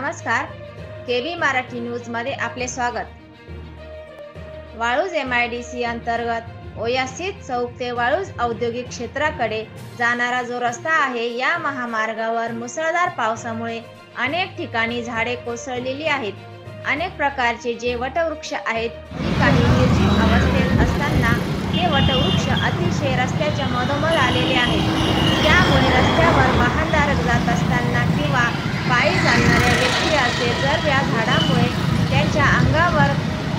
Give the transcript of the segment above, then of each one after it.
नमस्कार. केबी मराठी न्यूजमध्ये आपले स्वागत. वाळूज MIDC अंतर्गत ओयासिस चौक ते वाळूज औद्योगिक क्षेत्राकडे जाणारा जो रस्ता आहे, या महामार्गावर मुसळधार पावसामुळे अनेक ठिकाणी झाडे कोसळलेली आहेत. अनेक प्रकारचे जे वटवृक्ष आहेत, ती काही निर्जीव अवस्थेत असताना हे वटवृक्ष अतिशय रस्त्याच्या मधोमध आलेले आहेत. त्यामुळे रस्त्यावर वाहनधारक जात असताना किंवा पायी चालणाऱ्या व्यक्ती असेल, जर या झाडामुळे त्यांच्या अंगावर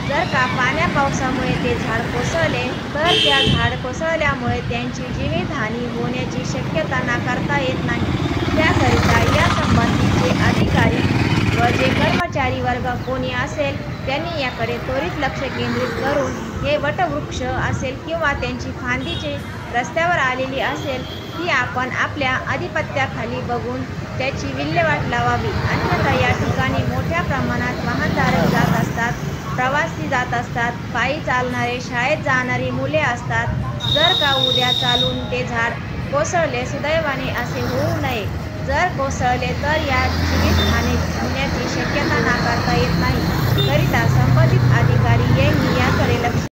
जर का पाण्या पावसामुळे ते झाड कोसळले, तर त्या झाड कोसळल्यामुळे त्यांची जीवितहानी होण्याची शक्यता नाकारता येत नाही. त्याकरिता या संबंधीचे अधिकारी व जे कर्मचारी वर्ग कोणी असेल, त्यांनी याकडे त्वरित लक्ष केंद्रित करून हे वटवृक्ष असेल किंवा त्यांची फांदी जी रस्त्यावर आलेली असेल, ती आपण आपल्या आधिपत्याखाली बघून त्याची विल्हेवाट लावावी. अन्यथा या ठिकाणी मोठ्या प्रमाणात वाहनधारक जात असतात, प्रवासी जात असतात, पायी चालणारे, शाळेत जाणारी मुले असतात. जर का उद्या चालून ते झाड कोसळले, सुदैवाने असे होऊ नये, जर कोसळले तर या जीवितहानी होण्याची शक्यता नाकारता येत नाही. करिता संबंधित अधिकारी यांनी याकडे लक्ष